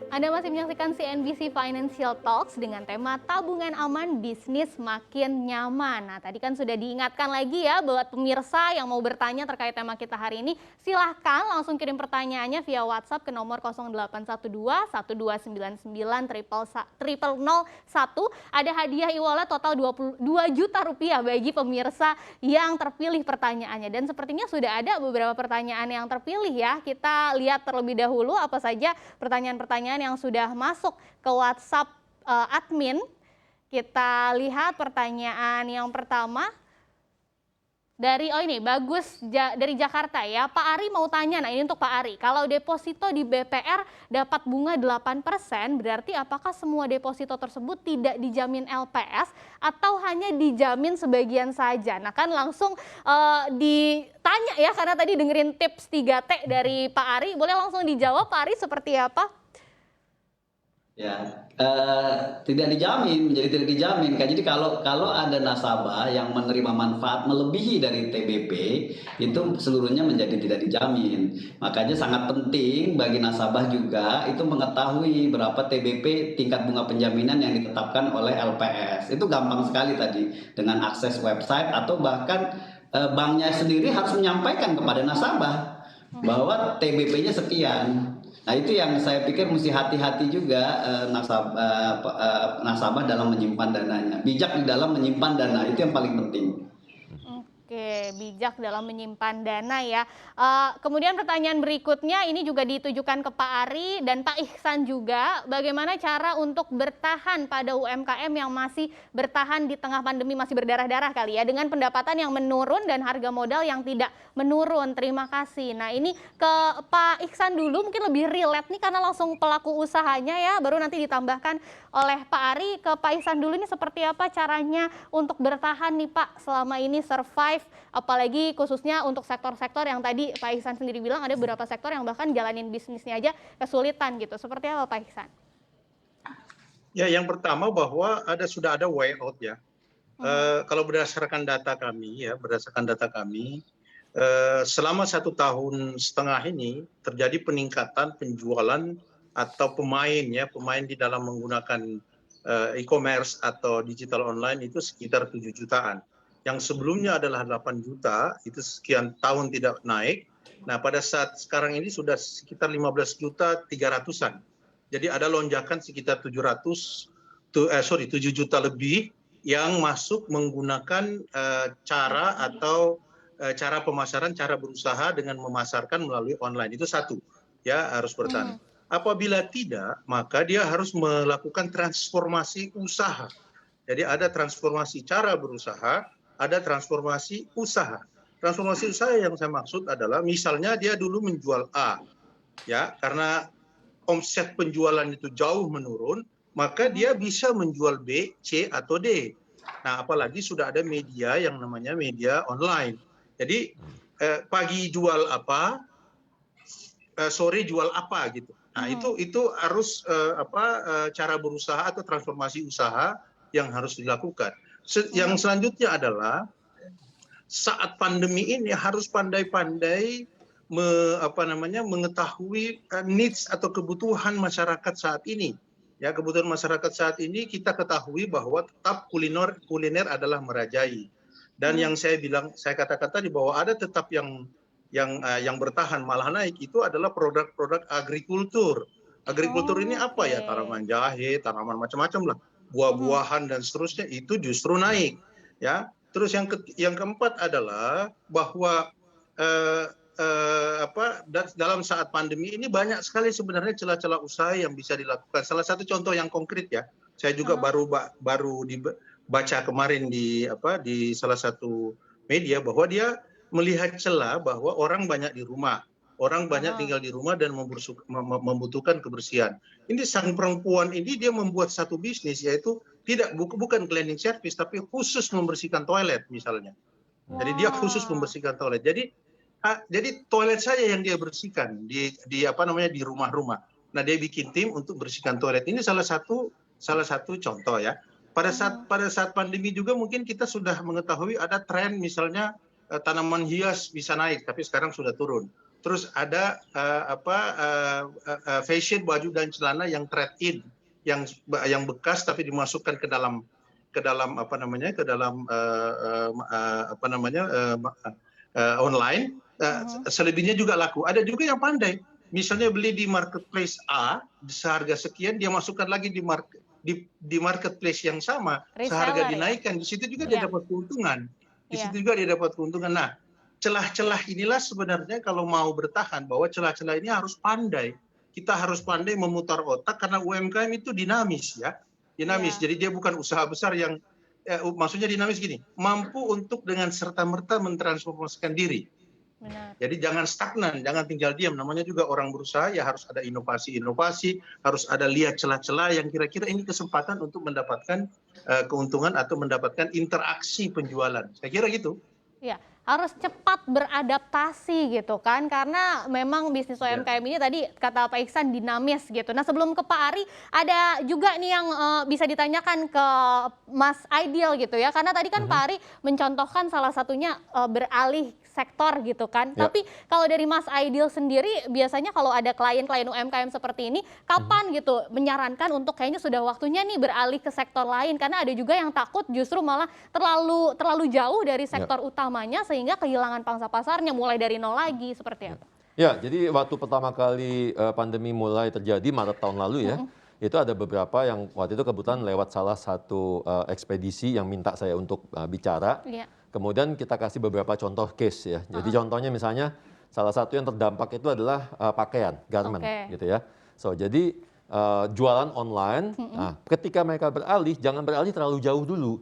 Anda masih menyaksikan CNBC Financial Talks dengan tema tabungan aman, bisnis makin nyaman. Nah, tadi kan sudah diingatkan lagi ya buat pemirsa yang mau bertanya terkait tema kita hari ini, silahkan langsung kirim pertanyaannya via WhatsApp ke nomor 0812 1299 0001. Ada hadiah e-wallet total 22 juta rupiah bagi pemirsa yang terpilih pertanyaannya. Dan sepertinya sudah ada beberapa pertanyaan yang terpilih ya. Kita lihat terlebih dahulu apa saja pertanyaan-pertanyaan yang sudah masuk ke WhatsApp admin. Kita lihat pertanyaan yang pertama dari Bagus dari Jakarta ya. Pak Ari mau tanya, nah ini untuk Pak Ari. Kalau deposito di BPR dapat bunga 8%, berarti apakah semua deposito tersebut tidak dijamin LPS atau hanya dijamin sebagian saja? Nah kan langsung ditanya ya, karena tadi dengerin tips 3T dari Pak Ari. Boleh langsung dijawab Pak Ari seperti apa? Ya, tidak dijamin, menjadi tidak dijamin. Jadi kalau ada nasabah yang menerima manfaat melebihi dari TBP, itu seluruhnya menjadi tidak dijamin. Makanya sangat penting bagi nasabah juga itu mengetahui berapa TBP tingkat bunga penjaminan yang ditetapkan oleh LPS. Itu gampang sekali tadi dengan akses website atau bahkan banknya sendiri harus menyampaikan kepada nasabah bahwa TBP-nya sekian. Nah itu yang saya pikir mesti hati-hati juga nasabah dalam menyimpan dananya. Bijak di dalam menyimpan dana, itu yang paling penting. Oke, bijak dalam menyimpan dana ya. Kemudian pertanyaan berikutnya ini juga ditujukan ke Pak Ari dan Pak Ihsan juga. Bagaimana cara untuk bertahan pada UMKM yang masih bertahan di tengah pandemi, masih berdarah-darah kali ya, dengan pendapatan yang menurun dan harga modal yang tidak menurun. Terima kasih. Nah ini ke Pak Ihsan dulu, mungkin lebih relate nih karena langsung pelaku usahanya ya, baru nanti ditambahkan oleh Pak Ari. Ke Pak Ihsan dulu, ini seperti apa caranya untuk bertahan nih Pak selama ini survive, apalagi khususnya untuk sektor-sektor yang tadi Pak Ihsan sendiri bilang ada beberapa sektor yang bahkan jalanin bisnisnya aja kesulitan gitu. Seperti apa Pak Ihsan? Ya, yang pertama bahwa sudah ada way out ya. Kalau berdasarkan data kami selama 1,5 tahun ini terjadi peningkatan penjualan atau pemain di dalam menggunakan e-commerce atau digital online itu sekitar 7 jutaan. Yang sebelumnya adalah 8 juta, itu sekian tahun tidak naik. Nah pada saat sekarang ini sudah sekitar 15 juta 300-an. Jadi ada lonjakan sekitar 7 juta lebih yang masuk menggunakan cara pemasaran, cara berusaha dengan memasarkan melalui online. Itu satu, ya harus bertahan. Apabila tidak, maka dia harus melakukan transformasi usaha. Jadi ada transformasi cara berusaha, ada transformasi usaha. Transformasi usaha yang saya maksud adalah misalnya dia dulu menjual A, ya karena omset penjualan itu jauh menurun, maka dia bisa menjual B, C atau D. Nah, apalagi sudah ada media yang namanya media online. Jadi pagi jual apa, sore jual apa gitu. Nah, itu harus cara berusaha atau transformasi usaha yang harus dilakukan. Yang selanjutnya adalah saat pandemi ini harus pandai-pandai mengetahui needs atau kebutuhan masyarakat saat ini. Ya, kebutuhan masyarakat saat ini kita ketahui bahwa tetap kuliner adalah merajai. Dan yang saya katakan tadi bahwa ada tetap yang bertahan malah naik itu adalah produk-produk agrikultur. Agrikultur ini apa ya? Tanaman jahe, tanaman macam-macam lah, buah-buahan dan seterusnya itu justru naik. Ya, terus yang keempat adalah bahwa dalam saat pandemi ini banyak sekali sebenarnya celah-celah usaha yang bisa dilakukan. Salah satu contoh yang konkret ya, saya juga baru dibaca kemarin di salah satu media bahwa dia melihat celah bahwa orang banyak di rumah, orang banyak tinggal di rumah dan membutuhkan kebersihan. Ini sang perempuan ini dia membuat satu bisnis, yaitu bukan cleaning service tapi khusus membersihkan toilet misalnya. Jadi dia khusus membersihkan toilet. Jadi toilet saja yang dia bersihkan di rumah-rumah. Nah, dia bikin tim untuk bersihkan toilet. Ini salah satu contoh ya. Pada saat pandemi juga mungkin kita sudah mengetahui ada tren misalnya tanaman hias bisa naik, tapi sekarang sudah turun. Terus ada fashion baju dan celana yang trade in, yang bekas tapi dimasukkan ke dalam online. Selebihnya juga laku. Ada juga yang pandai, misalnya beli di marketplace A seharga sekian, dia masukkan lagi di marketplace yang sama, seharga dinaikkan. Di situ juga dia dapat keuntungan. Nah, celah-celah inilah sebenarnya kalau mau bertahan, bahwa celah-celah ini harus pandai. Kita harus pandai memutar otak, karena UMKM itu dinamis ya. Jadi dia bukan usaha besar yang maksudnya dinamis gini, mampu untuk dengan serta-merta mentransformasikan diri. Benar. Jadi jangan stagnan, jangan tinggal diam. Namanya juga orang berusaha, ya harus ada inovasi-inovasi, harus ada lihat celah-celah yang kira-kira ini kesempatan untuk mendapatkan keuntungan atau mendapatkan interaksi penjualan. Saya kira gitu. Ya, harus cepat beradaptasi gitu kan, karena memang bisnis UMKM ini tadi kata Pak Iksan dinamis gitu. Nah, sebelum ke Pak Ari, ada juga nih yang bisa ditanyakan ke Mas Aidil gitu ya, karena tadi kan Pak Ari mencontohkan salah satunya beralih sektor gitu kan. Tapi kalau dari Mas Aidil sendiri, biasanya kalau ada klien-klien UMKM seperti ini, kapan gitu menyarankan untuk kayaknya sudah waktunya nih beralih ke sektor lain, karena ada juga yang takut justru malah terlalu jauh dari sektor utamanya sehingga kehilangan pangsa pasarnya, mulai dari nol lagi, seperti apa? Ya, jadi waktu pertama kali pandemi mulai terjadi Maret tahun lalu ya, itu ada beberapa yang waktu itu kebetulan lewat salah satu ekspedisi yang minta saya untuk bicara. Kemudian kita kasih beberapa contoh case ya. Jadi contohnya misalnya salah satu yang terdampak itu adalah pakaian, garment gitu ya. So jadi jualan online. Nah, ketika mereka beralih, jangan beralih terlalu jauh dulu.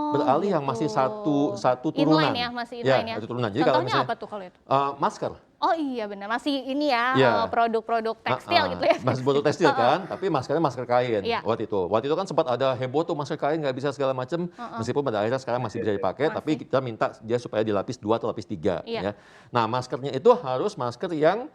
Beralih yang masih satu turunan. Inline ya, masih inline ya. Satu turunan. Jadi contohnya kalau misalnya, apa tuh kalau itu? Masker. Oh iya benar, masih ini ya produk-produk tekstil gitu ya. Masih produk tekstil kan, tapi maskernya masker kain waktu itu kan sempat ada heboh tuh masker kain nggak bisa segala macam, meskipun pada akhirnya sekarang masih bisa dipakai, tapi kita minta dia supaya dilapis 2 atau lapis 3 ya. Nah, maskernya itu harus masker yang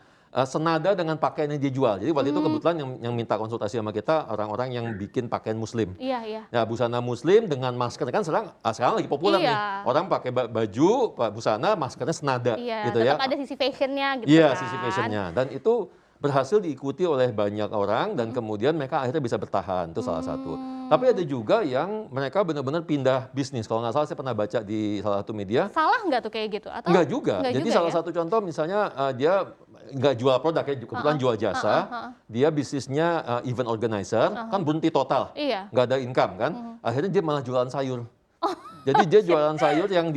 senada dengan pakaian yang dijual. Jadi waktu itu kebetulan yang minta konsultasi sama kita orang-orang yang bikin pakaian muslim. Ya, busana muslim dengan masker kan sekarang lagi populer nih. Orang pakai baju, busana, maskernya senada gitu ya. Tetap ada sisi fashionnya gitu kan. Iya, sisi fashionnya. Dan itu berhasil diikuti oleh banyak orang dan kemudian mereka akhirnya bisa bertahan. Itu salah satu. Tapi ada juga yang mereka benar-benar pindah bisnis. Kalau nggak salah saya pernah baca di salah satu media. Salah nggak tuh kayak gitu? Atau nggak juga. Jadi juga salah satu contoh misalnya dia nggak jual produk ya, kebetulan jual jasa. Dia bisnisnya event organizer, kan berhenti total. Nggak ada income kan. Akhirnya dia malah jualan sayur. Jadi dia jualan sayur yang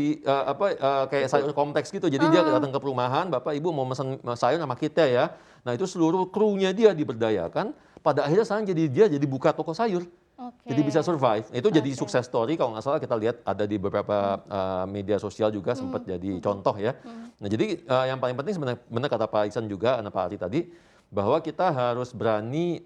kayak sayur kompleks gitu. Jadi dia datang ke perumahan, Bapak Ibu mau pesan sayur sama kita ya. Nah, itu seluruh krunya dia diberdayakan. Pada akhirnya sekarang dia jadi buka toko sayur. Jadi bisa survive. Itu jadi sukses story, kalau nggak salah kita lihat ada di beberapa media sosial juga sempat jadi contoh ya. Nah, jadi yang paling penting sebenarnya benar kata Pak Iksan juga, Pak Ari tadi, bahwa kita harus berani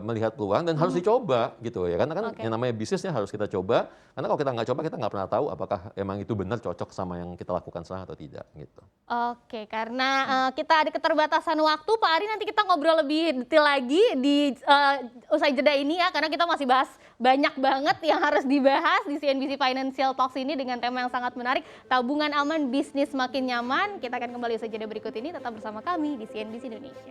melihat peluang dan harus dicoba gitu ya. Karena kan yang namanya bisnisnya harus kita coba. Karena kalau kita nggak coba, kita nggak pernah tahu apakah emang itu benar cocok sama yang kita lakukan sekarang atau tidak gitu. Oke, karena kita ada keterbatasan waktu, Pak Ari, nanti kita ngobrol lebih detail lagi di usai jeda ini ya, karena kita masih bahas banyak banget yang harus dibahas di CNBC Financial Talks ini dengan tema yang sangat menarik, tabungan aman, bisnis makin nyaman. Kita akan kembali usai jeda berikut ini, tetap bersama kami di CNBC Indonesia.